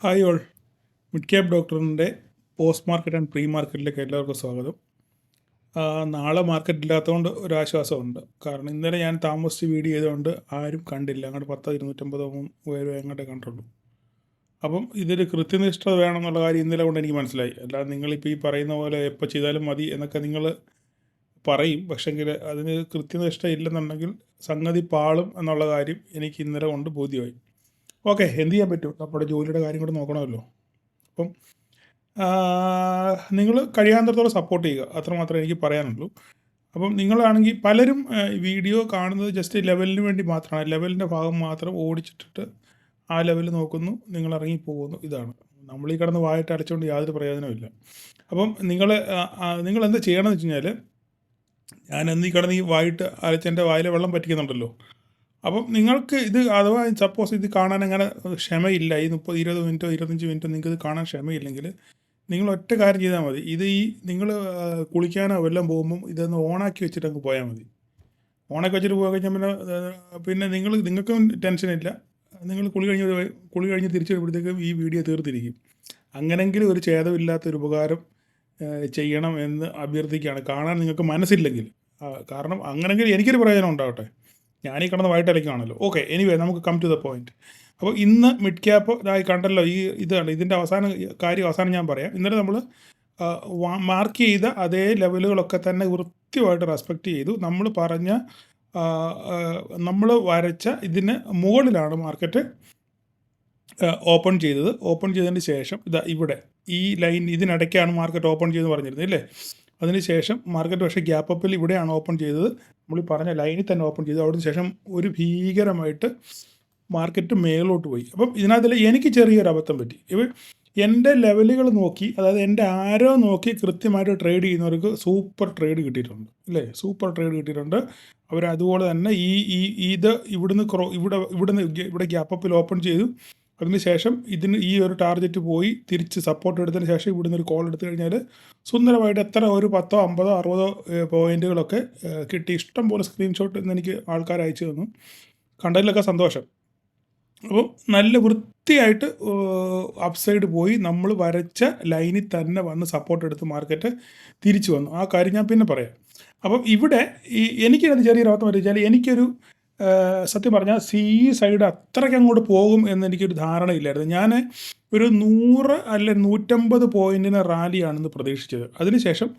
Hi all, mid cap ഡോക്ടറിൻ്റെ post market and pre മാർക്കറ്റിലേക്ക് എല്ലാവർക്കും സ്വാഗതം. നാളെ മാർക്കറ്റ് ഇല്ലാത്തതുകൊണ്ട് ഒരാശ്വാസമുണ്ട്. കാരണം ഇന്നലെ ഞാൻ താമസിച്ച് വീഡിയോ ചെയ്തുകൊണ്ട് ആരും കണ്ടില്ല. അങ്ങോട്ട് 250 പേരും എങ്ങോട്ടേ കണ്ടുള്ളൂ. അപ്പം ഇതൊരു കൃത്യനിഷ്ഠത വേണമെന്നുള്ള കാര്യം ഇന്നലെ കൊണ്ട് എനിക്ക് മനസ്സിലായി. അല്ലാതെ നിങ്ങളിപ്പോൾ ഈ പറയുന്ന പോലെ എപ്പോൾ ചെയ്താലും മതി എന്നൊക്കെ നിങ്ങൾ പറയും. പക്ഷേങ്കിൽ അതിന് കൃത്യനിഷ്ഠ ഇല്ലെന്നുണ്ടെങ്കിൽ സംഗതി പാളും എന്നുള്ള കാര്യം എനിക്ക് ഇന്നലെ കൊണ്ട് ബോധ്യമായി. ഓക്കെ, എന്ത് ചെയ്യാൻ പറ്റും? നമ്മുടെ ജോലിയുടെ കാര്യം കൂടെ നോക്കണമല്ലോ. അപ്പം നിങ്ങൾ കഴിയാവുന്നിടത്തോളം സപ്പോർട്ട് ചെയ്യുക, അത്രമാത്രമേ എനിക്ക് പറയാനുള്ളൂ. അപ്പം നിങ്ങളാണെങ്കിൽ പലരും വീഡിയോ കാണുന്നത് ജസ്റ്റ് ലെവലിന് വേണ്ടി മാത്രമാണ്. ലെവലിൻ്റെ ഭാഗം മാത്രം ഓടിച്ചിട്ടിട്ട് ആ ലെവൽ നോക്കുന്നു, നിങ്ങൾ ഇറങ്ങിപ്പോകുന്നു. ഇതാണ് നമ്മൾ ഈ കിടന്ന് വായിട്ട് അടച്ചുകൊണ്ട് യാതൊരു പ്രയോജനമില്ല. അപ്പം നിങ്ങൾ എന്താ ചെയ്യണമെന്ന് വെച്ച് കഴിഞ്ഞാൽ, ഞാൻ എന്നീ കിടന്ന് ഈ വായിട്ട് അരച്ചെൻ്റെ വായിലെ വെള്ളം പറ്റിക്കുന്നുണ്ടല്ലോ. അപ്പം നിങ്ങൾക്ക് ഇത് അഥവാ സപ്പോസ് ഇത് കാണാൻ അങ്ങനെ ക്ഷമയില്ല, ഈ 20 മിനിറ്റോ 25 മിനിറ്റോ നിങ്ങൾക്ക് ഇത് കാണാൻ ക്ഷമയില്ലെങ്കിൽ നിങ്ങൾ ഒറ്റ കാര്യം ചെയ്താൽ മതി. ഇത് നിങ്ങൾ കുളിക്കാനോ വല്ലതും പോകുമ്പം ഇതൊന്ന് ഓണാക്കി വെച്ചിട്ട് അങ്ങ് പോയാൽ മതി. ഓണാക്കി വെച്ചിട്ട് പോയി കഴിഞ്ഞാൽ പിന്നെ നിങ്ങൾക്കും ടെൻഷനില്ല. നിങ്ങൾ കുളി കഴിഞ്ഞ് തിരിച്ചു വരുമ്പോഴത്തേക്കും ഈ വീഡിയോ തീർത്തിരിക്കും. അങ്ങനെങ്കിലും ഒരു ഛേദമില്ലാത്തൊരു ഉപകാരം ചെയ്യണം എന്ന് അഭ്യർത്ഥിക്കുകയാണ്, കാണാൻ നിങ്ങൾക്ക് മനസ്സില്ലെങ്കിൽ. കാരണം അങ്ങനെങ്കിൽ എനിക്കൊരു പ്രയോജനം ഉണ്ടാവട്ടെ. ഞാനീ കിടന്ന് വൈകിട്ടലിക്കുകയാണല്ലോ. ഓക്കെ, എനിവേ നമുക്ക് കം ടു ദ പോയിന്റ്. അപ്പോൾ ഇന്ന് മിഡ് ക്യാപ്പ് ഇതായി കണ്ടല്ലോ. ഇതാണ് ഇതിൻ്റെ അവസാനം ഞാൻ പറയാം. ഇന്നലെ നമ്മൾ മാർക്ക് ചെയ്ത അതേ ലെവലുകളൊക്കെ തന്നെ കൃത്യമായിട്ട് റെസ്പെക്റ്റ് ചെയ്തു. നമ്മൾ വരച്ച ഇതിന് മുകളിലാണ് മാർക്കറ്റ് ഓപ്പൺ ചെയ്തത്. ഓപ്പൺ ചെയ്തതിന് ശേഷം ഇവിടെ ഈ ലൈൻ ഇതിനിടയ്ക്കാണ് മാർക്കറ്റ് ഓപ്പൺ ചെയ്തെന്ന് പറഞ്ഞിരുന്നത് അല്ലേ. അതിനുശേഷം മാർക്കറ്റ് പക്ഷേ ഗ്യാപ്പ് അപ്പിൽ ഇവിടെയാണ് ഓപ്പൺ ചെയ്തത്. നമ്മൾ പറഞ്ഞ ലൈനിൽ തന്നെ ഓപ്പൺ ചെയ്തു. അവിടെ ശേഷം ഒരു ഭീകരമായിട്ട് മാർക്കറ്റ് മേലോട്ട് പോയി. അപ്പം ഇതിനകത്തിൽ എനിക്ക് ചെറിയൊരു അബദ്ധം പറ്റി. എൻ്റെ ലെവലുകൾ നോക്കി, അതായത് എൻ്റെ ആരോ നോക്കി കൃത്യമായിട്ട് ട്രേഡ് ചെയ്യുന്നവർക്ക് സൂപ്പർ ട്രേഡ് കിട്ടിയിട്ടുണ്ട് അല്ലേ. സൂപ്പർ ട്രേഡ് കിട്ടിയിട്ടുണ്ട്. അവരതുപോലെ തന്നെ ഇവിടെ ഗ്യാപ്പ് അപ്പിൽ ഓപ്പൺ ചെയ്തു. അതിനുശേഷം ഈ ഒരു ടാർഗറ്റ് പോയി തിരിച്ച് സപ്പോർട്ട് എടുത്തതിന് ശേഷം ഇവിടുന്ന് ഒരു കോൾ എടുത്തു കഴിഞ്ഞാൽ സുന്ദരമായിട്ട് എത്ര ഒരു 10, 50, 60 പോയിൻറ്റുകളൊക്കെ കിട്ടി. ഇഷ്ടം പോലെ സ്ക്രീൻഷോട്ട് ഇന്ന് എനിക്ക് ആൾക്കാർ അയച്ചു തന്നു. കണ്ടതിലൊക്കെ സന്തോഷം. അപ്പോൾ നല്ല വൃത്തിയായിട്ട് അപ്സൈഡ് പോയി നമ്മൾ വരച്ച ലൈനിൽ തന്നെ വന്ന് സപ്പോർട്ട് എടുത്ത് മാർക്കറ്റ് തിരിച്ചു വന്നു. ആ കാര്യം ഞാൻ പിന്നെ പറയാം. അപ്പം ഇവിടെ എനിക്കത് ചെറിയൊരു അബദ്ധം വെച്ചാൽ എനിക്കൊരു സത്യം പറഞ്ഞാൽ സൈഡ് അത്രയ്ക്ക് അങ്ങോട്ട് പോകും എന്നെനിക്കൊരു ധാരണയില്ലായിരുന്നു. ഞാൻ ഒരു 100 അല്ലെ 150 പോയിൻറ്റിന് റാലിയാണെന്ന് പ്രതീക്ഷിച്ചത്. അതിനുശേഷം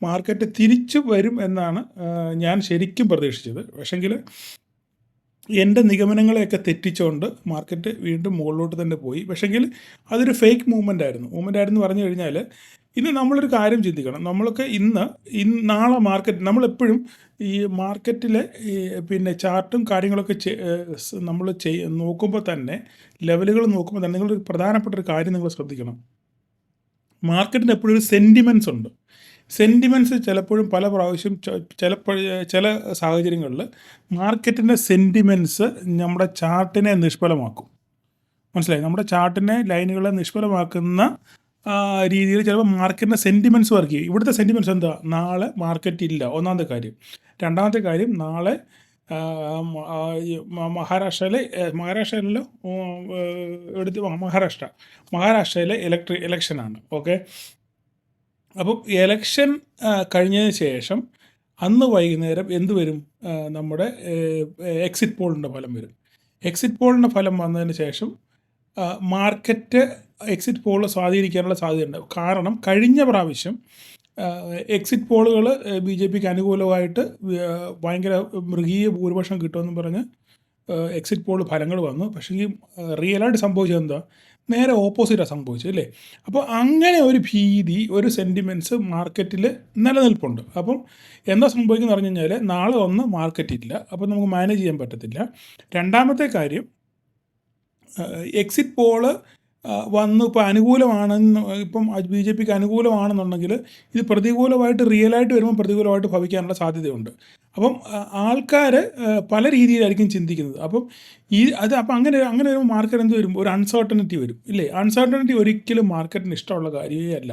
മാർക്കറ്റ് തിരിച്ചു വരും എന്നാണ് ഞാൻ ശരിക്കും പ്രതീക്ഷിച്ചത്. പക്ഷെങ്കിൽ എൻ്റെ നിഗമനങ്ങളെയൊക്കെ തെറ്റിച്ചുകൊണ്ട് മാർക്കറ്റ് വീണ്ടും മുകളിലോട്ട് തന്നെ പോയി. പക്ഷെങ്കിൽ അതൊരു ഫേക്ക് മൂവ്മെൻ്റ് ആയിരുന്നു പറഞ്ഞു കഴിഞ്ഞാൽ, ഇന്ന് നമ്മളൊരു കാര്യം ചിന്തിക്കണം. നമ്മളൊക്കെ നാളെ മാർക്കറ്റ് നമ്മളെപ്പോഴും ഈ മാർക്കറ്റിലെ പിന്നെ ചാർട്ടും കാര്യങ്ങളൊക്കെ നമ്മൾ നോക്കുമ്പോൾ തന്നെ, ലെവലുകൾ നോക്കുമ്പോൾ തന്നെ നിങ്ങളൊരു പ്രധാനപ്പെട്ട ഒരു കാര്യം നിങ്ങൾ ശ്രദ്ധിക്കണം. മാർക്കറ്റിന് എപ്പോഴും ഒരു സെൻറ്റിമെൻറ്റ്സ് ഉണ്ട്. സെൻറ്റിമെൻറ്റ്സ് ചിലപ്പോഴും പല പ്രാവശ്യം ചില സാഹചര്യങ്ങളിൽ മാർക്കറ്റിൻ്റെ സെൻറ്റിമെൻറ്റ്സ് നമ്മുടെ ചാർട്ടിനെ നിഷ്ഫലമാക്കും. മനസ്സിലായി? നമ്മുടെ ചാർട്ടിനെ ലൈനുകളെ നിഷ്ഫലമാക്കുന്ന രീതിയിൽ ചിലപ്പോൾ മാർക്കറ്റിൻ്റെ സെൻറ്റിമെൻറ്റ്സ് വർക്ക് ചെയ്യും. ഇവിടുത്തെ സെൻറ്റിമെൻറ്റ്സ് എന്താ? നാളെ മാർക്കറ്റ് ഇല്ല, ഒന്നാമത്തെ കാര്യം. രണ്ടാമത്തെ കാര്യം, നാളെ മഹാരാഷ്ട്രയിലെ ഇലക്ഷനാണ്. ഓക്കെ, അപ്പം ഇലക്ഷൻ കഴിഞ്ഞതിന് ശേഷം അന്ന് വൈകുന്നേരം എന്ത് വരും? നമ്മുടെ എക്സിറ്റ് പോളിൻ്റെ ഫലം വരും. എക്സിറ്റ് പോളിൻ്റെ ഫലം വന്നതിന് ശേഷം മാർക്കറ്റ് എക്സിറ്റ് പോൾ സ്വാധീനിക്കാനുള്ള സാധ്യതയുണ്ട്. കാരണം കഴിഞ്ഞ പ്രാവശ്യം എക്സിറ്റ് പോളുകൾ BJPക്ക് അനുകൂലമായിട്ട് ഭയങ്കര മൃഗീയ ഭൂരിപക്ഷം കിട്ടുമെന്ന് പറഞ്ഞ് എക്സിറ്റ് പോൾ ഫലങ്ങൾ വന്നു. പക്ഷേ ഈ റിയലായിട്ട് സംഭവിച്ചത് എന്താ? നേരെ ഓപ്പോസിറ്റാണ് സംഭവിച്ചത് അല്ലേ. അപ്പോൾ അങ്ങനെ ഒരു ഭീതി, ഒരു സെൻറ്റിമെൻറ്റ്സ് മാർക്കറ്റിൽ നിലനിൽപ്പുണ്ട്. അപ്പം എന്താ സംഭവിക്കുന്നത് പറഞ്ഞു കഴിഞ്ഞാൽ, നാളെ മാർക്കറ്റ് ഇല്ല, അപ്പോൾ നമുക്ക് മാനേജ് ചെയ്യാൻ പറ്റത്തില്ല. രണ്ടാമത്തെ കാര്യം, എക്സിറ്റ് പോള് വന്നു ഇപ്പോൾ ഇപ്പം BJPക്ക് അനുകൂലമാണെന്നുണ്ടെങ്കിൽ ഇത് പ്രതികൂലമായിട്ട് റിയലായിട്ട് വരുമ്പോൾ പ്രതികൂലമായിട്ട് ഭവിക്കാനുള്ള സാധ്യതയുണ്ട്. അപ്പം ആൾക്കാർ പല രീതിയിലായിരിക്കും ചിന്തിക്കുന്നത്. അപ്പം അങ്ങനെ വരുമ്പോൾ മാർക്കറ്റ് എന്ത് വരും? ഒരു അൺസർട്ടനിറ്റി വരും ഇല്ലേ. അൺസർട്ടനിറ്റി ഒരിക്കലും മാർക്കറ്റിന് ഇഷ്ടമുള്ള കാര്യമേ അല്ല.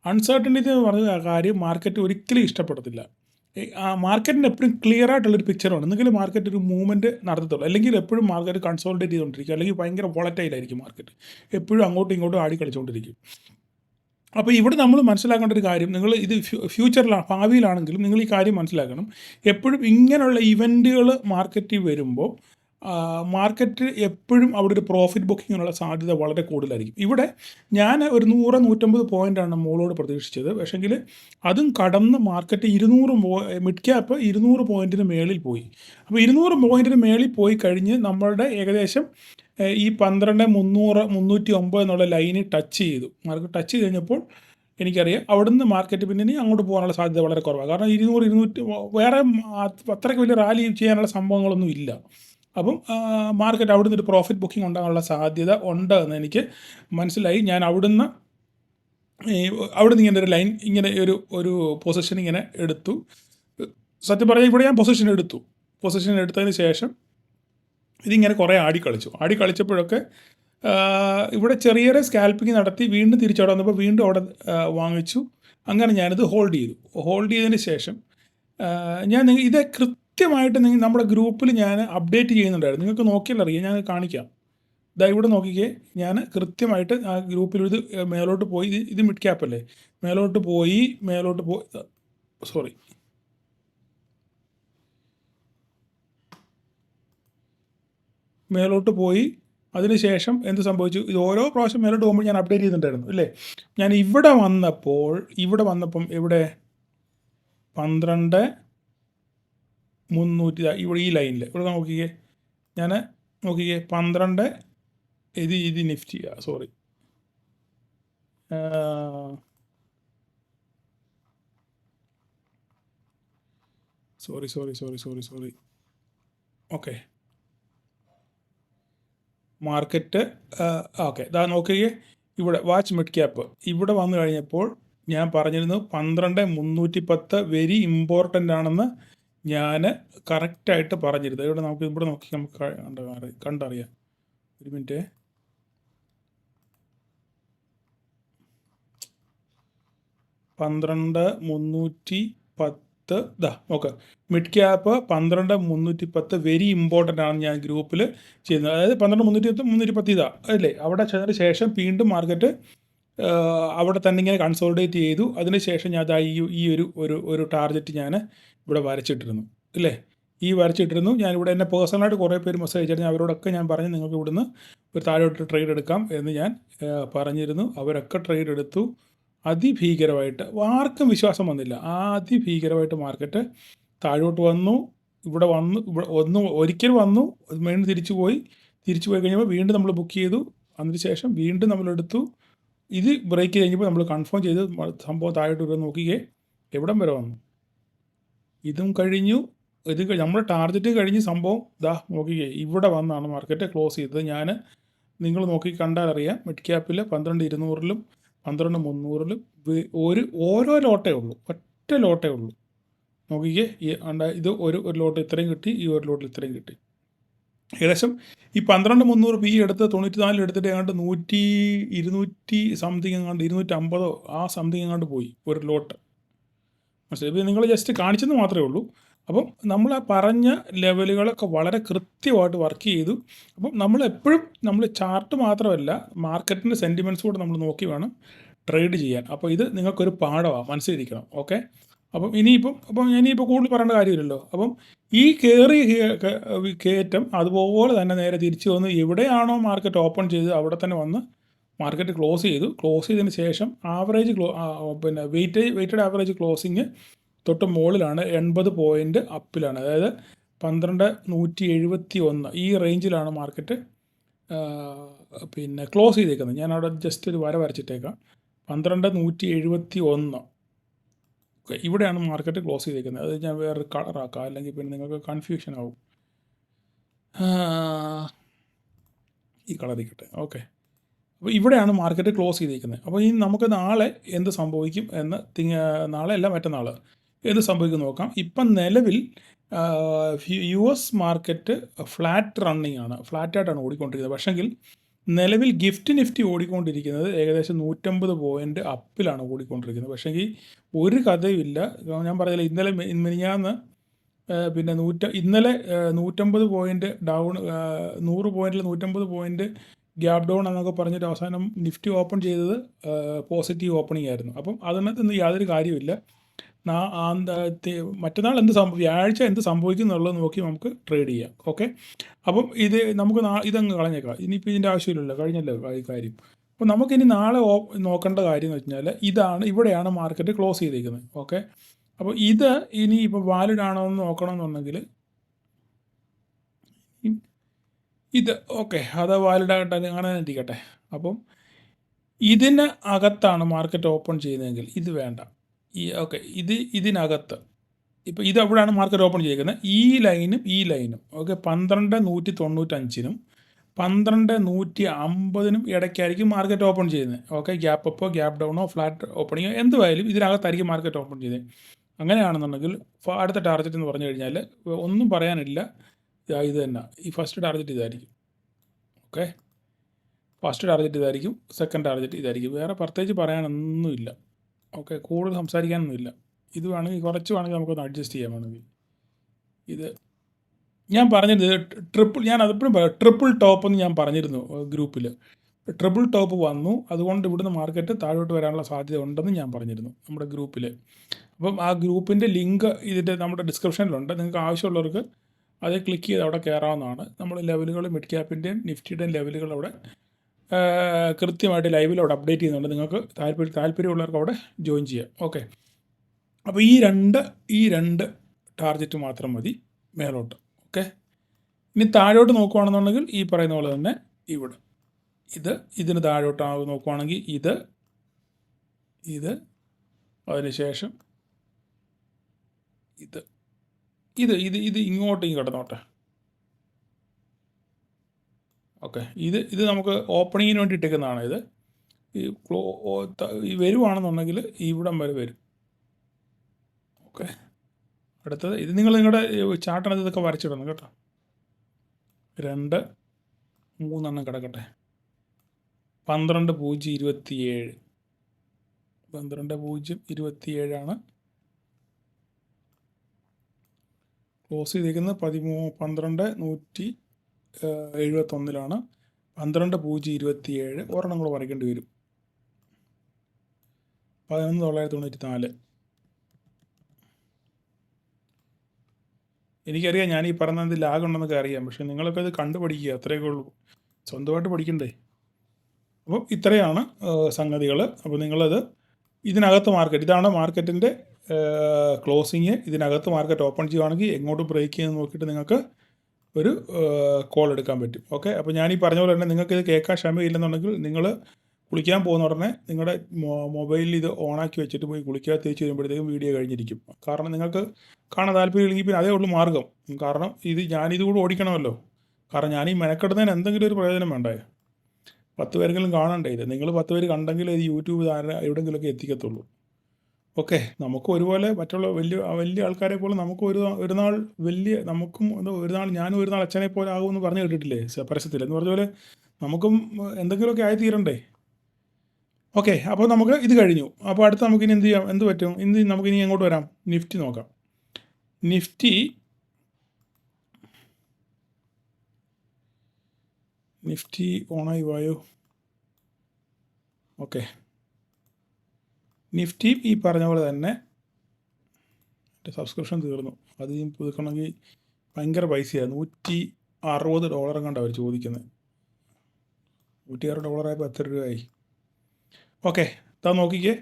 അൺസർട്ടനിറ്റി എന്ന് പറഞ്ഞ കാര്യം മാർക്കറ്റ് ഒരിക്കലും ഇഷ്ടപ്പെടത്തില്ല. മാർക്കറ്റിന് എപ്പോഴും ക്ലിയർ ആയിട്ടുള്ളൊരു പിക്ചർ വേണം. എന്നെങ്കിൽ മാർക്കറ്റ് ഒരു മൂവ്മെൻറ്റ് നടത്തത്തുള്ളൂ. അല്ലെങ്കിൽ എപ്പോഴും മാർക്കറ്റ് കൺസോളിഡേറ്റ് ചെയ്തുകൊണ്ടിരിക്കും, അല്ലെങ്കിൽ ഭയങ്കര വോളറ്റൈലായിരിക്കും മാർക്കറ്റ്. എപ്പോഴും അങ്ങോട്ടും ഇങ്ങോട്ടും ആടി കളിച്ചുകൊണ്ടിരിക്കും. അപ്പോൾ ഇവിടെ നമ്മൾ മനസ്സിലാക്കേണ്ട ഒരു കാര്യം, നിങ്ങൾ ഇത് ഫ്യൂച്ചറിലാണ്, ഭാവിയിലാണെങ്കിലും നിങ്ങൾ ഈ കാര്യം മനസ്സിലാക്കണം. എപ്പോഴും ഇങ്ങനെയുള്ള ഇവൻറ്റുകൾ മാർക്കറ്റിൽ വരുമ്പോൾ മാർക്കറ്റ് എപ്പോഴും അവിടെ ഒരു പ്രോഫിറ്റ് ബുക്കിങ്ങിനുള്ള സാധ്യത വളരെ കൂടുതലായിരിക്കും. ഇവിടെ ഞാൻ ഒരു 100-150 പോയിൻ്റാണ് മുകളോട് പ്രതീക്ഷിച്ചത്. പക്ഷേങ്കിൽ അതും കടന്ന് മാർക്കറ്റ് 200 മിഡ് ക്യാപ്പ് 200 പോയിൻറ്റിന് മേളിൽ പോയി. അപ്പോൾ 200 പോയിൻറ്റിന് മേളിൽ പോയി കഴിഞ്ഞ് നമ്മളുടെ ഏകദേശം ഈ 12,300-309 എന്നുള്ള ലൈനിൽ ടച്ച് ചെയ്തു. മാർക്കറ്റ് ടച്ച് ചെയ്ത് കഴിഞ്ഞപ്പോൾ എനിക്കറിയാം അവിടുന്ന് മാർക്കറ്റ് പിന്നെ ഇനി അങ്ങോട്ട് പോകാനുള്ള സാധ്യത വളരെ കുറവാണ്. കാരണം 200-200 വേറെ അത്രയ്ക്ക് വലിയ റാലി ചെയ്യാനുള്ള സംഭവങ്ങളൊന്നും ഇല്ല. അപ്പം മാർക്കറ്റ് അവിടുന്ന് ഒരു പ്രോഫിറ്റ് ബുക്കിംഗ് ഉണ്ടാകാനുള്ള സാധ്യത ഉണ്ട് എന്ന് എനിക്ക് മനസ്സിലായി. ഞാൻ അവിടുന്ന് ഇങ്ങനെ ഒരു ലൈൻ, ഇങ്ങനെ ഒരു പൊസിഷൻ ഇങ്ങനെ എടുത്തു. സത്യം പറഞ്ഞാൽ ഇവിടെ ഞാൻ പൊസിഷൻ എടുത്തതിന് ശേഷം ഇതിങ്ങനെ കുറേ കളിച്ചപ്പോഴൊക്കെ ഇവിടെ ചെറിയൊരു സ്കാൽപ്പിംഗ് നടത്തി വീണ്ടും തിരിച്ചവിടെ വന്നപ്പോൾ വീണ്ടും അവിടെ വാങ്ങിച്ചു. അങ്ങനെ ഞാനിത് ഹോൾഡ് ചെയ്തതിന് ശേഷം ഇത് കൃത്യമായിട്ട് നമ്മുടെ ഗ്രൂപ്പിൽ ഞാൻ അപ്ഡേറ്റ് ചെയ്യുന്നുണ്ടായിരുന്നു. നിങ്ങൾക്ക് നോക്കിയാൽ അറിയാം, ഞാൻ കാണിക്കാം. ഇവിടെ നോക്കിക്കേ, ഞാൻ കൃത്യമായിട്ട് ആ ഗ്രൂപ്പിൽ ഇത് മേലോട്ട് പോയി, ഇത് മിഡ് ക്യാപ്പ് അല്ലേ, മേലോട്ട് പോയി അതിനുശേഷം എന്ത് സംഭവിച്ചു, ഇത് ഓരോ പ്രാവശ്യം മേലോട്ട് പോകുമ്പോൾ ഞാൻ അപ്ഡേറ്റ് ചെയ്യുന്നുണ്ടായിരുന്നു അല്ലേ. ഞാൻ ഇവിടെ വന്നപ്പം ഇവിടെ 12,300 ഇവിടെ ഈ ലൈനിൽ ഇവിടെ നോക്കിക്കേ, ഞാൻ 12 ഇത് നിഫ്റ്റിയാ, സോറി ഓക്കെ, മാർക്കറ്റ് ഓക്കെ, നോക്കിയേ ഇവിടെ വാച്ച് മിഡ് ക്യാപ്പ് ഇവിടെ വന്നു കഴിഞ്ഞപ്പോൾ ഞാൻ പറഞ്ഞിരുന്നു 12,310 വെരി ഇമ്പോർട്ടൻ്റ് ആണെന്ന് ഞാൻ കറക്റ്റായിട്ട് പറഞ്ഞിരുന്നു. ഇവിടെ നോക്കി നമുക്ക് കണ്ടറിയാം. ഒരു minute, 12,310 okay, mid cap 12,310 very important ആണ് ഞാൻ ഗ്രൂപ്പിൽ ചെയ്യുന്നത്. അതായത് 12,310 ഇതാ അല്ലേ. അവിടെ ചെന്നതിന് ശേഷം വീണ്ടും മാർക്കറ്റ് അവിടെ തന്നെ ഇങ്ങനെ കൺസോളിഡേറ്റ് ചെയ്തു. അതിനുശേഷം ഞാൻ ഈ ഒരു ടാർഗറ്റ് ഞാൻ ഇവിടെ വരച്ചിട്ടിരുന്നു അല്ലേ. ഞാനിവിടെ എന്നെ പേഴ്സണലായിട്ട് കുറേ പേര് മെസ്സേജ് അയച്ചിരുന്നു. അവരോടൊക്കെ ഞാൻ പറഞ്ഞു നിങ്ങൾക്ക് ഇവിടുന്ന് ഒരു താഴോട്ട് ട്രേഡ് എടുക്കാം എന്ന് ഞാൻ പറഞ്ഞിരുന്നു. അവരൊക്കെ ട്രേഡ് എടുത്തു. അതിഭീകരമായിട്ട് ആർക്കും വിശ്വാസം വന്നില്ല. അതിഭീകരമായിട്ട് മാർക്കറ്റ് താഴോട്ട് വന്നു. ഇവിടെ ഒരിക്കൽ വന്നു, വീണ്ടും തിരിച്ചു പോയി കഴിഞ്ഞപ്പോൾ വീണ്ടും നമ്മൾ ബുക്ക് ചെയ്തു. അതിനുശേഷം വീണ്ടും നമ്മളെടുത്തു. ഇത് ബ്രേക്ക് കഴിഞ്ഞപ്പോൾ നമ്മൾ കൺഫേം ചെയ്ത് സംഭവം താഴോട്ട് വരെ നോക്കിക്കേ, എവിടം വരെ വന്നു. ഇതും കഴിഞ്ഞു. നമ്മുടെ ടാർഗറ്റ് കഴിഞ്ഞ് സംഭവം നോക്കിക്കേ, ഇവിടെ വന്നാണ് മാർക്കറ്റ് ക്ലോസ് ചെയ്തത്. നിങ്ങൾ നോക്കി കണ്ടാൽ അറിയാം, മിഡ് ക്യാപ്പിൽ 12,200-ലും 12,300-ലും ഓരോ ലോട്ടേ ഉള്ളൂ, ഒറ്റ ലോട്ടേ ഉള്ളൂ. നോക്കിക്കേ, ഇത് ഒരു ലോട്ട് ഇത്രയും കിട്ടി, ഈ ഒരു ലോട്ടിൽ ഇത്രയും കിട്ടി. ഏകദേശം ഈ 12,300 പി എടുത്ത് 94 എടുത്തിട്ട് ഏതാണ്ട് 200 സംതിങ് എങ്ങാണ്ട് 250 ആ സംതിങ് എങ്ങാണ്ട് പോയി ഒരു ലോട്ട്. മനസ്സിലായി? ഇത് നിങ്ങൾ ജസ്റ്റ് കാണിച്ചെന്ന് മാത്രമേ ഉള്ളൂ. അപ്പം നമ്മൾ പറഞ്ഞ ലെവലുകളൊക്കെ വളരെ കൃത്യമായിട്ട് വർക്ക് ചെയ്തു. അപ്പം നമ്മൾ ചാർട്ട് മാത്രമല്ല, മാർക്കറ്റിൻ്റെ സെൻറ്റിമെൻറ്റ്സ് കൂടെ നമ്മൾ നോക്കി വേണം ട്രേഡ് ചെയ്യാൻ. അപ്പോൾ ഇത് നിങ്ങൾക്കൊരു പാഠമാണ്, മനസ്സിലിരിക്കണം. ഓക്കെ, അപ്പം ഇനിയിപ്പോൾ കൂടുതൽ പറയേണ്ട കാര്യമില്ലല്ലോ. അപ്പം ഈ കയറ്റം അതുപോലെ തന്നെ നേരെ തിരിച്ചു വന്ന് എവിടെയാണോ മാർക്കറ്റ് ഓപ്പൺ ചെയ്ത് അവിടെ തന്നെ വന്ന് മാർക്കറ്റ് ക്ലോസ് ചെയ്തതിന് ശേഷം വെയ്റ്റഡ് ആവറേജ് ക്ലോസിങ് തൊട്ട് മുകളിലാണ്, 80 പോയിൻ്റ് അപ്പിലാണ്. അതായത് 12,171 ഈ റേഞ്ചിലാണ് മാർക്കറ്റ് ക്ലോസ് ചെയ്തേക്കുന്നത്. ഞാനവിടെ ജസ്റ്റ് ഒരു വര വരച്ചിട്ടേക്കാം. 12,171 ഓക്കെ, ഇവിടെയാണ് മാർക്കറ്റ് ക്ലോസ് ചെയ്തേക്കുന്നത്. അത് ഞാൻ വേറൊരു കളറാക്കാം, അല്ലെങ്കിൽ പിന്നെ നിങ്ങൾക്ക് കൺഫ്യൂഷൻ ആവും. ഈ കളറിക്കട്ടെ. ഓക്കെ, അപ്പോൾ ഇവിടെയാണ് മാർക്കറ്റ് ക്ലോസ് ചെയ്തിരിക്കുന്നത്. അപ്പോൾ നമുക്ക് നാളെ എന്ത് സംഭവിക്കും എന്ന് നാളെ അല്ല മറ്റന്നാൾ എന്ത് സംഭവിക്കും നോക്കാം. ഇപ്പം നിലവിൽ US മാർക്കറ്റ് ഫ്ലാറ്റായിട്ടാണ് ഓടിക്കൊണ്ടിരിക്കുന്നത്. പക്ഷെങ്കിൽ നിലവിൽ ഗിഫ്റ്റ് നിഫ്റ്റി ഓടിക്കൊണ്ടിരിക്കുന്നത് ഏകദേശം 150 പോയിൻ്റ് അപ്പിലാണ് ഓടിക്കൊണ്ടിരിക്കുന്നത്. പക്ഷേങ്കിൽ ഒരു കഥയുമില്ല. ഞാൻ പറഞ്ഞില്ല, ഇന്നലെ മിനിഞ്ഞാന്ന് പിന്നെ ഇന്നലെ 150 point down, 100 പോയിൻറ്റിൽ 150 point gap down എന്നൊക്കെ പറഞ്ഞിട്ട് അവസാനം നിഫ്റ്റി ഓപ്പൺ ചെയ്തത് പോസിറ്റീവ് ഓപ്പണിംഗ് ആയിരുന്നു. അപ്പം അതിനകത്തൊന്നും യാതൊരു കാര്യമില്ല. മറ്റന്നാൾ വ്യാഴാഴ്ച എന്ത് സംഭവിക്കും എന്നുള്ളത് നോക്കി നമുക്ക് ട്രേഡ് ചെയ്യാം. ഓക്കെ, അപ്പം നമുക്ക് ഇതങ്ങ് കളഞ്ഞേക്കാം. ഇനിയിപ്പോൾ ഇതിൻ്റെ ആവശ്യമില്ലല്ലോ, കഴിഞ്ഞല്ലോ ഈ കാര്യം. അപ്പോൾ നമുക്കിനി നാളെ നോക്കേണ്ട കാര്യം എന്ന് വെച്ചാൽ ഇവിടെയാണ് മാർക്കറ്റ് ക്ലോസ് ചെയ്തിരിക്കുന്നത്. ഓക്കെ, അപ്പോൾ ഇനി ഇപ്പോൾ വാലിഡ് ആണോ എന്ന് നോക്കണമെന്നുണ്ടെങ്കിൽ ഓക്കെ, അത് വാലിഡ് ആകട്ടെ, അങ്ങനെ ഇരിക്കട്ടെ. അപ്പം ഇതിന് അകത്താണ് മാർക്കറ്റ് ഓപ്പൺ ചെയ്യുന്നതെങ്കിൽ ഇത് വേണ്ട. ഓക്കെ, ഇതിനകത്ത് ഇപ്പോൾ എവിടെയാണ് മാർക്കറ്റ് ഓപ്പൺ ചെയ്തിരിക്കുന്നത്? ഈ ലൈനും ഓക്കെ, 12,195-നും 12,150-നും ഇടയ്ക്കായിരിക്കും മാർക്കറ്റ് ഓപ്പൺ ചെയ്യുന്നത്. ഓക്കെ, ഗ്യാപ്പ് അപ്പോ ഗ്യാപ്പ് ഡൗണോ ഫ്ലാറ്റ് ഓപ്പണിങ്ങോ എന്തുവായാലും ഇതിനകത്തായിരിക്കും മാർക്കറ്റ് ഓപ്പൺ ചെയ്യുന്നത്. അങ്ങനെയാണെന്നുണ്ടെങ്കിൽ അടുത്ത ടാർഗറ്റ് എന്ന് പറഞ്ഞു കഴിഞ്ഞാൽ ഒന്നും പറയാനില്ല, ഇത് തന്നെ. ഈ ഫസ്റ്റ് ടാർഗറ്റ് ഇതായിരിക്കും. ഓക്കെ, ഫസ്റ്റ് ടാർഗറ്റ് ഇതായിരിക്കും, സെക്കൻഡ് ടാർഗറ്റ് ഇതായിരിക്കും. വേറെ പ്രത്യേകിച്ച് പറയാനൊന്നുമില്ല. ഓക്കെ, കൂടുതൽ സംസാരിക്കാനൊന്നുമില്ല. ഇത് വേണമെങ്കിൽ നമുക്കൊന്ന് അഡ്ജസ്റ്റ് ചെയ്യാൻ വേണമെങ്കിൽ. ഞാൻ പറഞ്ഞിരുന്നത് ഞാൻ അതെപ്പോഴും പറയാം, ട്രിപ്പിൾ ടോപ്പ് എന്ന് ഞാൻ പറഞ്ഞിരുന്നു ഗ്രൂപ്പിൽ. ട്രിപ്പിൾ ടോപ്പ് വന്നു, അതുകൊണ്ട് ഇവിടുന്ന് മാർക്കറ്റ് താഴോട്ട് വരാനുള്ള സാധ്യത ഉണ്ടെന്ന് ഞാൻ പറഞ്ഞിരുന്നു നമ്മുടെ ഗ്രൂപ്പിൽ. അപ്പം ആ ഗ്രൂപ്പിൻ്റെ ലിങ്ക് നമ്മുടെ ഡിസ്ക്രിപ്ഷനിലുണ്ട്. നിങ്ങൾക്ക് ആവശ്യമുള്ളവർക്ക് അത് ക്ലിക്ക് ചെയ്ത് അവിടെ കയറാവുന്നതാണ്. നമ്മൾ ലെവലുകൾ മിഡ് ക്യാപ്പിൻ്റെയും നിഫ്റ്റിയുടെയും ലെവലുകൾ അവിടെ കൃത്യമായിട്ട് ലൈവിൽ അവിടെ അപ്ഡേറ്റ് ചെയ്യുന്നുണ്ട്. നിങ്ങൾക്ക് താല്പര്യമുള്ളവർക്ക് അവിടെ ജോയിൻ ചെയ്യാം. ഓക്കെ, അപ്പോൾ ഈ രണ്ട് ടാർഗറ്റ് മാത്രം മതി മേലോട്ട്. ഓക്കെ, ഇനി താഴോട്ട് നോക്കുകയാണെന്നുണ്ടെങ്കിൽ ഈ പറയുന്ന പോലെ തന്നെ ഇവിടെ ഇതിന് താഴോട്ട് നോക്കുകയാണെങ്കിൽ അതിനുശേഷം ഇത് ഇങ്ങോട്ടേക്ക് കിടന്നോട്ടെ. ഓക്കെ, ഇത് നമുക്ക് ഓപ്പണിങ്ങിന് വേണ്ടി ഇട്ടേക്കുന്നതാണ്. ഈ വരുവാണെന്നുണ്ടെങ്കിൽ ഇവിടം വരെ വരും. ഓക്കെ, അടുത്തത് നിങ്ങളുടെ ചാർട്ടിനകത്ത് ഇതൊക്കെ വരച്ചിടണം കേട്ടോ. 2, 3 കിടക്കട്ടെ. 12,027 12,027 ക്ലോസ് ചെയ്തിരിക്കുന്നത്. 12,171 12,027 ഒരെണ്ണം കൂടെ വരയ്ക്കേണ്ടി വരും. 11,994. എനിക്കറിയാം ഞാൻ ഈ പറഞ്ഞത് ലാഗ് ഉണ്ടെന്നൊക്കെ അറിയാം, പക്ഷേ നിങ്ങളൊക്കെ അത് കണ്ടുപഠിക്കുക, അത്രയൊക്കെ ഉള്ളൂ. സ്വന്തമായിട്ട് പഠിക്കണ്ടേ? അപ്പോൾ ഇത്രയാണ് സംഗതികൾ. അപ്പോൾ നിങ്ങളത് ഇതിനകത്ത് ഇതാണ് മാർക്കറ്റിൻ്റെ ക്ലോസിങ്. ഇതിനകത്ത് മാർക്കറ്റ് ഓപ്പൺ ചെയ്യുകയാണെങ്കിൽ എങ്ങോട്ട് ബ്രേക്ക് ചെയ്യുന്നത് നോക്കിയിട്ട് നിങ്ങൾക്ക് ഒരു കോൾ എടുക്കാൻ പറ്റും. ഓക്കെ, അപ്പോൾ ഞാൻ ഈ പറഞ്ഞ പോലെ തന്നെ നിങ്ങൾക്ക് ഇത് കേൾക്കാൻ ക്ഷമയില്ലെന്നുണ്ടെങ്കിൽ നിങ്ങൾ കുളിക്കാൻ പോകുന്ന ഉടനെ നിങ്ങളുടെ മൊബൈലിൽ ഇത് ഓണാക്കി വെച്ചിട്ട് പോയി കുളിക്കാൻ തിരിച്ച് വരുമ്പോഴത്തേക്കും വീഡിയോ കഴിഞ്ഞിരിക്കും. കാരണം നിങ്ങൾക്ക് കാണാൻ താല്പര്യമില്ലെങ്കിൽ പിന്നെ അതേ ഉള്ളൂ മാർഗ്ഗം. കാരണം ഞാനിതുകൂടെ ഓടിക്കണമല്ലോ. കാരണം ഞാൻ ഈ മെനക്കെടുന്നതിന് എന്തെങ്കിലും ഒരു പ്രയോജനം വേണ്ടേ? 10 പേരെങ്കിലും കാണണ്ടേ ഇത്? നിങ്ങൾ 10 പേര് കണ്ടെങ്കിൽ ഇത് യൂട്യൂബ് എവിടെയെങ്കിലുമൊക്കെ എത്തിക്കത്തുള്ളൂ. ഓക്കെ, നമുക്കും ഒരുപോലെ മറ്റുള്ള വലിയ ആൾക്കാരെ പോലെ നമുക്ക് ഒരു നാൾ ഞാനും ഒരു നാൾ അച്ഛനെ പോലെ ആകുമെന്ന് പറഞ്ഞു കേട്ടിട്ടില്ലേ പരസ്യത്തിൽ? എന്ന് പറഞ്ഞ പോലെ നമുക്കും എന്തെങ്കിലുമൊക്കെ ആയിത്തീരണ്ടേ? ഓക്കെ, അപ്പോൾ നമുക്ക് ഇത് കഴിഞ്ഞു. അപ്പോൾ അടുത്ത് നമുക്കിനി എന്ത് ചെയ്യാം? എന്ത് പറ്റും? നമുക്കിനി എങ്ങോട്ട് വരാം? നിഫ്റ്റി നോക്കാം. നിഫ്റ്റി ഓണായി വായോ? ഓക്കെ, നിഫ്റ്റി ഈ പറഞ്ഞ പോലെ തന്നെ എൻ്റെ സബ്സ്ക്രിപ്ഷൻ തീർന്നു. അത് പുതുക്കണമെങ്കിൽ ഭയങ്കര പൈസയാണ്. $160 കണ്ടാണ് അവർ ചോദിക്കുന്നത്. $160 എത്ര രൂപയായി? ഓക്കെ, നോക്കിക്കേ.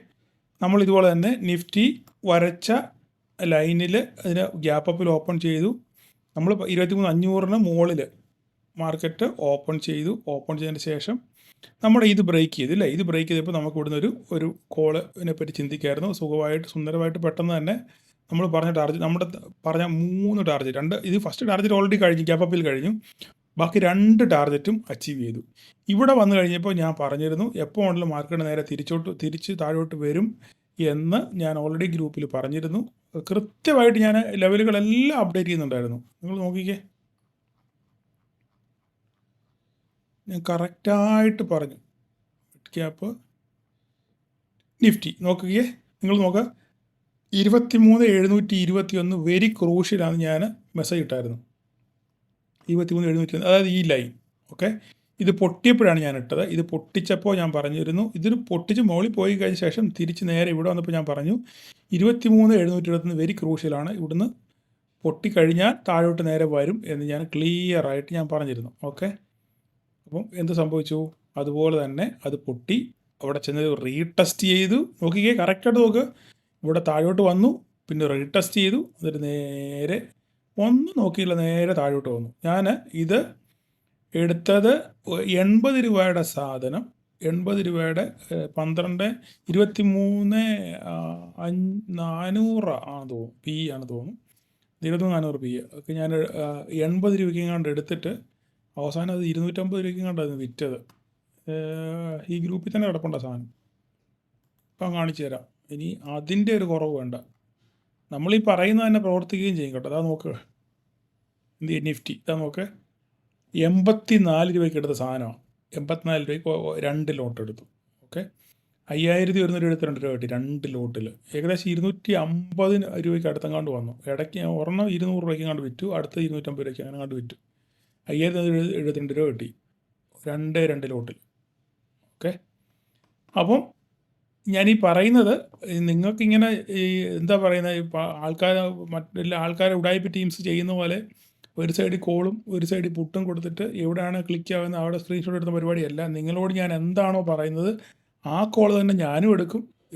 നമ്മൾ ഇതുപോലെ തന്നെ നിഫ്റ്റി വരച്ച ലൈനിൽ അതിന് ഗ്യാപ്പ് അപ്പിൽ ഓപ്പൺ ചെയ്തു. നമ്മൾ 23,500 മുകളിൽ മാർക്കറ്റ് ഓപ്പൺ ചെയ്തു. ഓപ്പൺ ചെയ്തതിന് ശേഷം നമ്മുടെ ഇത് ബ്രേക്ക് ചെയ്തില്ലേ? ഇത് ബ്രേക്ക് ചെയ്തപ്പോൾ നമുക്ക് ഇവിടുന്ന് ഒരു കോളിനെ പറ്റി ചിന്തിക്കായിരുന്നു. സുന്ദരമായിട്ട് പെട്ടെന്ന് തന്നെ നമ്മൾ പറഞ്ഞ ടാർഗറ്റ്, 3 ടാർഗറ്റ്, ഇത് ഫസ്റ്റ് ടാർഗറ്റ് ഓൾറെഡി കഴിഞ്ഞു, ഗ്യാപ്പ് അപ്പിൽ കഴിഞ്ഞു. ബാക്കി 2 ടാർഗറ്റും അച്ചീവ് ചെയ്തു. ഇവിടെ വന്നു കഴിഞ്ഞപ്പോൾ ഞാൻ പറഞ്ഞിരുന്നു എപ്പോൾ വേണമെങ്കിലും മാർക്കറ്റ് നേരെ തിരിച്ച് താഴോട്ട് വരും എന്ന് ഞാൻ ഓൾറെഡി ഗ്രൂപ്പിൽ പറഞ്ഞിരുന്നു. കൃത്യമായിട്ട് ഞാൻ ലെവലുകളെല്ലാം അപ്ഡേറ്റ് ചെയ്യുന്നുണ്ടായിരുന്നു. നിങ്ങൾ നോക്കിക്കേ, ഞാൻ കറക്റ്റായിട്ട് പറഞ്ഞു. മിഡ് ക്യാപ്പ് നിഫ്റ്റി നോക്കുകയെ, നിങ്ങൾ നോക്കുക 23,721 വെരി ക്രൂഷ്യലാണ്. ഞാൻ മെസ്സേജ് ഇട്ടായിരുന്നു 23,721, അതായത് ഈ ലൈൻ. ഓക്കെ, ഇത് പൊട്ടിയപ്പോഴാണ് ഞാൻ ഇട്ടത്. ഇത് പൊട്ടിച്ചപ്പോൾ ഞാൻ പറഞ്ഞിരുന്നു, ഇതിന് പൊട്ടിച്ച് മുകളിൽ പോയി കഴിഞ്ഞ ശേഷം തിരിച്ച് നേരെ ഇവിടെ വന്നപ്പോൾ ഞാൻ പറഞ്ഞു 23,721 വെരി ക്രൂഷ്യലാണ്, ഇവിടുന്ന് പൊട്ടിക്കഴിഞ്ഞാൽ താഴോട്ട് നേരെ വരും എന്ന് ഞാൻ ക്ലിയറായിട്ട് ഞാൻ പറഞ്ഞിരുന്നു. ഓക്കെ, അപ്പം എന്ത് സംഭവിച്ചു? അതുപോലെ തന്നെ അത് പൊട്ടി അവിടെ ചെന്ന് റീടെസ്റ്റ് ചെയ്തു. നോക്കിക്കേ, കറക്റ്റായിട്ട് നോക്കുക, ഇവിടെ താഴോട്ട് വന്നു, പിന്നെ റീടെസ്റ്റ് ചെയ്തു, എന്നിട്ട് നേരെ ഒന്നും നോക്കിയില്ല, നേരെ താഴോട്ട് വന്നു. ഞാൻ ഇത് എടുത്തത് 80 രൂപയുടെ സാധനം, 80 രൂപയുടെ 23,400 ആണെന്ന് തോന്നുന്നു, പി ആണ് തോന്നുന്നു, 23,400 പി ഒക്കെ. ഞാൻ 80 രൂപയ്ക്ക് കണ്ട് എടുത്തിട്ട് അവസാനം അത് 250 രൂപയ്ക്ക് കണ്ടായിരുന്നു വിറ്റത്. ഈ ഗ്രൂപ്പിൽ തന്നെ കിടപ്പുണ്ട സാധനം, ഇപ്പം കാണിച്ചു തരാം. ഇനി അതിൻ്റെ ഒരു കുറവ് വേണ്ട, നമ്മളീ പറയുന്നത് തന്നെ പ്രവർത്തിക്കുകയും ചെയ്യും കേട്ടോ. അതാ നോക്കുക, എന്ത് നിഫ്റ്റി ഇതാ നോക്ക്, 84 രൂപയ്ക്ക് എടുത്ത സാധനമാണ്. 84 രൂപയ്ക്ക് 2 ലോട്ട് എടുത്തു. ഓക്കെ, 5,000 വരുന്നൊരു 72 രൂപ കിട്ടി 2 ലോട്ടിൽ. ഏകദേശം 250 രൂപയ്ക്ക് അടുത്തെങ്ങാണ്ട് വന്നു. ഇടയ്ക്ക് ഒരെണ്ണം 200 രൂപയ്ക്ക് കണ്ട് വിറ്റു, അടുത്ത 250 രൂപയ്ക്ക് അങ്ങനെ കണ്ട് വിറ്റു. 5,072 രൂപ കിട്ടി 2 ലോട്ടിൽ. ഓക്കെ, അപ്പം ഞാനീ പറയുന്നത് നിങ്ങൾക്കിങ്ങനെ ഈ എന്താ പറയുന്നത്, മറ്റുള്ള ആൾക്കാരെ ഉടായ്പ ടീംസ് ചെയ്യുന്ന പോലെ ഒരു സൈഡിൽ കോളും ഒരു സൈഡിൽ പുട്ടും കൊടുത്തിട്ട് എവിടെയാണ് ക്ലിക്ക് ആവുന്നത് അവിടെ സ്ക്രീൻഷോട്ട് എടുത്ത പരിപാടിയല്ല. നിങ്ങളോട് ഞാൻ എന്താണോ പറയുന്നത് ആ കോൾ തന്നെ ഞാനും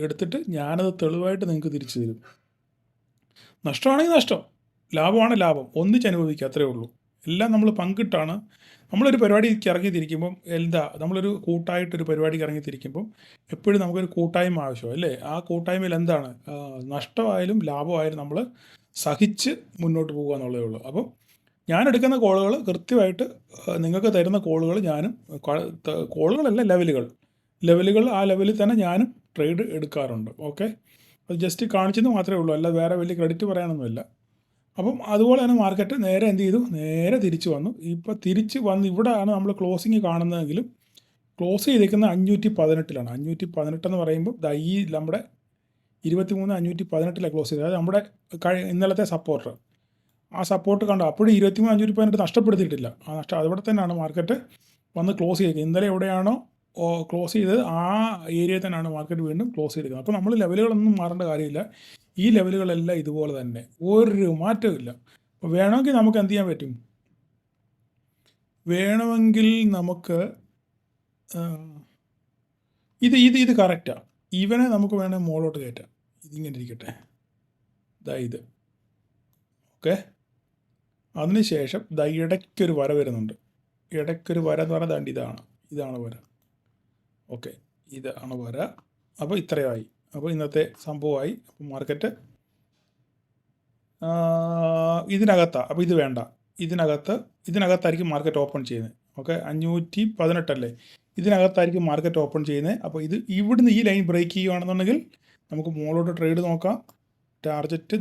എടുത്തിട്ട് ഞാനത് തെളിവായിട്ട് നിങ്ങൾക്ക് തിരിച്ചു തരും. നഷ്ടമാണെങ്കിൽ നഷ്ടം, ലാഭമാണ് ലാഭം, ഒന്നിച്ച് അനുഭവിക്കുക, അത്രേ ഉള്ളൂ. എല്ലാം നമ്മൾ പങ്കിട്ടാണ്. നമ്മളൊരു പരിപാടിക്ക് ഇറങ്ങിത്തിരിക്കുമ്പം നമ്മളൊരു കൂട്ടായിട്ടൊരു പരിപാടിക്ക് ഇറങ്ങിത്തിരിക്കുമ്പം എപ്പോഴും നമുക്കൊരു കൂട്ടായ്മ ആവശ്യമാണ്, അല്ലേ? ആ കൂട്ടായ്മയിൽ എന്താണ് നഷ്ടമായാലും ലാഭമായാലും നമ്മൾ സഹിച്ച് മുന്നോട്ട് പോകുക എന്നുള്ളതേ ഉള്ളൂ. അപ്പം ഞാൻ എടുക്കുന്ന കോളുകൾ കൃത്യമായിട്ട് നിങ്ങൾക്ക് തരുന്ന കോളുകൾ ഞാനും, കോളുകളല്ല ലെവലുകൾ ആ ലെവലിൽ തന്നെ ഞാനും ട്രേഡ് എടുക്കാറുണ്ട്. ഓക്കെ, അത് ജസ്റ്റ് കാണിച്ചെന്ന് മാത്രമേ ഉള്ളൂ, അല്ല വേറെ വലിയ ക്രെഡിറ്റ് പറയാനൊന്നുമില്ല. അപ്പം അതുപോലെ തന്നെ മാർക്കറ്റ് നേരെ എന്ത് ചെയ്തു, നേരെ തിരിച്ചു വന്നു. ഇപ്പോൾ തിരിച്ച് വന്ന് ഇവിടെയാണ് നമ്മൾ ക്ലോസിങ് കാണുന്നതെങ്കിലും ക്ലോസ് ചെയ്തേക്കുന്ന 518 518 എന്ന് പറയുമ്പോൾ ഈ നമ്മുടെ 23,518 ക്ലോസ് ചെയ്തത്. അതായത് നമ്മുടെ ഇന്നലത്തെ സപ്പോർട്ട്, ആ സപ്പോർട്ട് കണ്ടോ, അപ്പോഴും 23,518 നഷ്ടപ്പെടുത്തിയിട്ടില്ല. ആ നഷ്ടം അവിടെ തന്നെയാണ് മാർക്കറ്റ് വന്ന് ക്ലോസ് ചെയ്തത്. ഇന്നലെ എവിടെയാണോ ക്ലോസ് ചെയ്തത് ആ ഏരിയയിൽ തന്നെയാണ് മാർക്കറ്റ് വീണ്ടും ക്ലോസ് ചെയ്തിരിക്കുന്നത്. അപ്പോൾ നമ്മൾ ലെവലുകളൊന്നും മാറേണ്ട കാര്യമില്ല. ഈ ലെവലുകളെല്ലാം ഇതുപോലെ തന്നെ, ഒരു മാറ്റമില്ല. അപ്പോൾ വേണമെങ്കിൽ നമുക്ക് എന്ത് ചെയ്യാൻ പറ്റും, വേണമെങ്കിൽ നമുക്ക് ഇത് കറക്റ്റാണ്. ഇവനെ നമുക്ക് വേണമെങ്കിൽ മുകളിലോട്ട് കയറ്റാം. ഇതിങ്ങനെ ഇരിക്കട്ടെ, ഇത് ഓക്കെ. അതിനുശേഷം ഇടയ്ക്കൊരു വര വരുന്നുണ്ട്. ഇടയ്ക്കൊരു വര എന്ന് പറഞ്ഞാൽ ഇതാണ് വര. ഓക്കെ, ഇതാണ് വര. അപ്പോൾ ഇത്രയായി. അപ്പോൾ ഇന്നത്തെ സംഭവമായി. അപ്പോൾ മാർക്കറ്റ് ഇതിനകത്താണ്. അപ്പോൾ ഇത് വേണ്ട, ഇതിനകത്തായിരിക്കും മാർക്കറ്റ് ഓപ്പൺ ചെയ്യുന്നത്. ഓക്കെ, 518 അല്ലേ, ഇതിനകത്തായിരിക്കും മാർക്കറ്റ് ഓപ്പൺ ചെയ്യുന്നത്. അപ്പോൾ ഇവിടുന്ന് ഈ ലൈൻ ബ്രേക്ക് ചെയ്യുകയാണെന്നുണ്ടെങ്കിൽ നമുക്ക് മുകളിലോട്ട് ട്രേഡ് നോക്കാം. ടാർജറ്റ്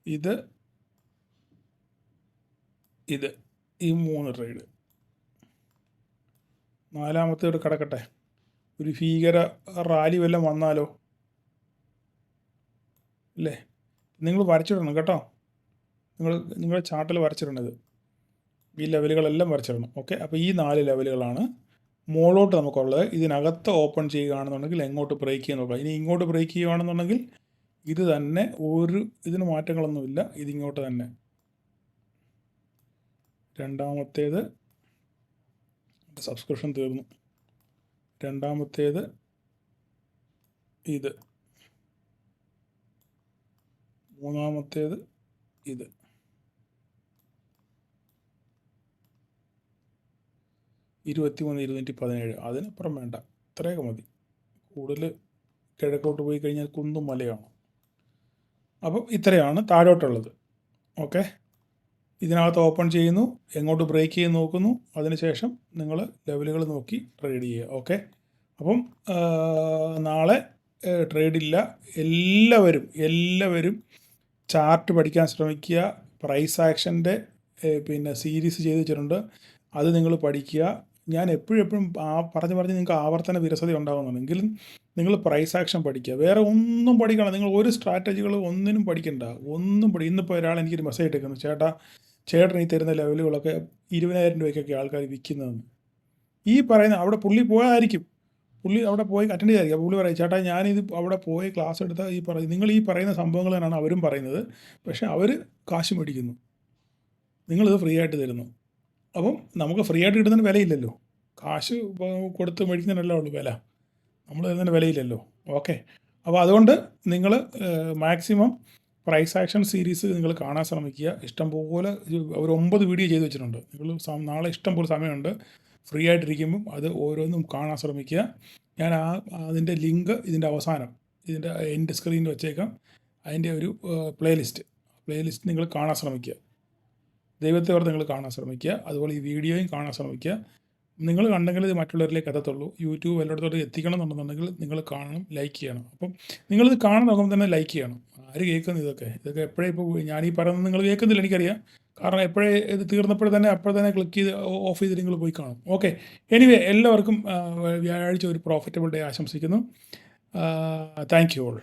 ഇത് ഈ 3 ട്രേഡ്. നാലാമത്തെ ഒരു കിടക്കട്ടെ, ഒരു ഭീകര റാലി വല്ലതും വന്നാലോ, അല്ലേ? നിങ്ങൾ വരച്ചിടണം കേട്ടോ, നിങ്ങളുടെ ചാർട്ടിൽ വരച്ചിടണത്, ഈ ലെവലുകളെല്ലാം വരച്ചിടണം. ഓക്കെ, അപ്പോൾ ഈ 4 ലെവലുകളാണ് മുകളിലോട്ട് നമുക്കുള്ളത്. ഇതിനകത്ത് ഓപ്പൺ ചെയ്യുകയാണെന്നുണ്ടെങ്കിൽ എങ്ങോട്ട് ബ്രേക്ക് ചെയ്യാൻ നോക്കാം. ഇനി ഇങ്ങോട്ട് ബ്രേക്ക് ചെയ്യുകയാണെന്നുണ്ടെങ്കിൽ ഇത് തന്നെ, ഇതിന് മാറ്റങ്ങളൊന്നുമില്ല, ഇതിങ്ങോട്ട് തന്നെ. രണ്ടാമത്തേത് സബ്സ്ക്രിപ്ഷൻ തീർന്നു. രണ്ടാമത്തേത് ഇത്, മൂന്നാമത്തേത് ഇത്. $23,217. അതിനപ്പുറം വേണ്ട, ഇത്രയൊക്കെ മതി. കൂടുതൽ കിഴക്കോട്ട് പോയി കഴിഞ്ഞാൽ കുന്നും മലയാണ്. അപ്പം ഇത്രയാണ് താഴോട്ടുള്ളത്. ഓക്കെ, ഇതിനകത്ത് ഓപ്പൺ ചെയ്യുന്നു, എങ്ങോട്ട് ബ്രേക്ക് ചെയ്ത് നോക്കുന്നു, അതിനുശേഷം നിങ്ങൾ ലെവലുകൾ നോക്കി ട്രേഡ് ചെയ്യുക. ഓക്കെ, അപ്പം നാളെ ട്രേഡില്ല. എല്ലാവരും ചാർട്ട് പഠിക്കാൻ ശ്രമിക്കുക. പ്രൈസ് ആക്ഷൻ്റെ പിന്നെ സീരീസ് ചെയ്ത് വെച്ചിട്ടുണ്ട്. അത് നിങ്ങൾ പഠിക്കുക. ഞാൻ എപ്പോഴും പറഞ്ഞ് നിങ്ങൾക്ക് ആവർത്തന വിരസത ഉണ്ടാകുന്നതാണ്. എങ്കിലും നിങ്ങൾ പ്രൈസ് ആക്ഷൻ പഠിക്കുക. വേറെ ഒന്നും പഠിക്കണം. നിങ്ങൾ ഒരു സ്ട്രാറ്റജികൾ ഒന്നിനും പഠിക്കണ്ട. ഇന്നിപ്പോൾ ഒരാൾ എനിക്കൊരു മെസ്സേജ് ഇട്ടേക്കുന്നു, ചേട്ടൻ ഈ തരുന്ന ലെവലുകളൊക്കെ 20,000 രൂപയ്ക്കൊക്കെ ആൾക്കാർ വിൽക്കുന്നതെന്ന്. ഈ പറയുന്ന അവിടെ പുള്ളി പോയതായിരിക്കും, പുള്ളി അവിടെ പോയി അറ്റൻഡ് ചെയ്തായിരിക്കും. പുള്ളി പറയും, ചേട്ടാ ഞാനിത് അവിടെ പോയി ക്ലാസ് എടുത്ത നിങ്ങൾ ഈ പറയുന്ന സംഭവങ്ങൾ തന്നെയാണ് അവരും പറയുന്നത്, പക്ഷേ അവർ കാശ് മേടിക്കുന്നു, നിങ്ങളിത് ഫ്രീ ആയിട്ട് തരുന്നു. അപ്പം നമുക്ക് ഫ്രീ ആയിട്ട് കിട്ടുന്നതിന് വിലയില്ലല്ലോ. കാശ് കൊടുത്ത് മേടിക്കുന്നതിനല്ല ഉള്ളൂ വില, നമ്മൾ തരുന്നതിന് വിലയില്ലല്ലോ. ഓക്കെ, അപ്പോൾ അതുകൊണ്ട് നിങ്ങൾ മാക്സിമം പ്രൈസ് ആക്ഷൻ സീരീസ് നിങ്ങൾ കാണാൻ ശ്രമിക്കുക. ഇഷ്ടംപോലെ ഒരു 9 വീഡിയോ ചെയ്ത് വെച്ചിട്ടുണ്ട്. നിങ്ങൾ നാളെ ഇഷ്ടംപോലെ സമയമുണ്ട്, ഫ്രീ ആയിട്ടിരിക്കുമ്പം അത് ഓരോന്നും കാണാൻ ശ്രമിക്കുക. ഞാൻ അതിൻ്റെ ലിങ്ക് ഇതിൻ്റെ അവസാനം ഇതിൻ്റെ എൻ്റെ സ്ക്രീനിൽ വെച്ചേക്കാം. അതിൻ്റെ ഒരു പ്ലേലിസ്റ്റ് നിങ്ങൾ കാണാൻ ശ്രമിക്കുക. ദൈവത്തെ ഓർത്ത് നിങ്ങൾ കാണാൻ ശ്രമിക്കുക. അതുപോലെ ഈ വീഡിയോയും കാണാൻ ശ്രമിക്കുക. നിങ്ങൾ കണ്ടെങ്കിൽ ഇത് മറ്റുള്ളവരിലേക്ക് എത്തത്തുള്ളൂ. യൂട്യൂബ് എല്ലായിടത്തോട്ട് എത്തിക്കണം എന്നുണ്ടെന്നുണ്ടെങ്കിൽ നിങ്ങൾ കാണണം, ലൈക്ക് ചെയ്യണം. അപ്പം നിങ്ങളിത് കാണാൻ നോക്കുമ്പോൾ തന്നെ ലൈക്ക് ചെയ്യണം. ആര് കേൾക്കുന്നു ഇതൊക്കെ എപ്പോഴേ ഇപ്പോൾ ഞാനീ പറയുന്നത് നിങ്ങൾ കേൾക്കുന്നില്ല, എനിക്കറിയാം. കാരണം എപ്പോഴേ ഇത് തീർന്നപ്പോൾ തന്നെ അപ്പോൾ തന്നെ ക്ലിക്ക് ചെയ്ത് ഓഫ് ചെയ്ത് നിങ്ങൾ പോയി കാണും. ഓക്കെ, എനിവേ എല്ലാവർക്കും വ്യാഴാഴ്ച ഒരു പ്രോഫിറ്റബിൾ ഡേ ആശംസിക്കുന്നു. Thank you all.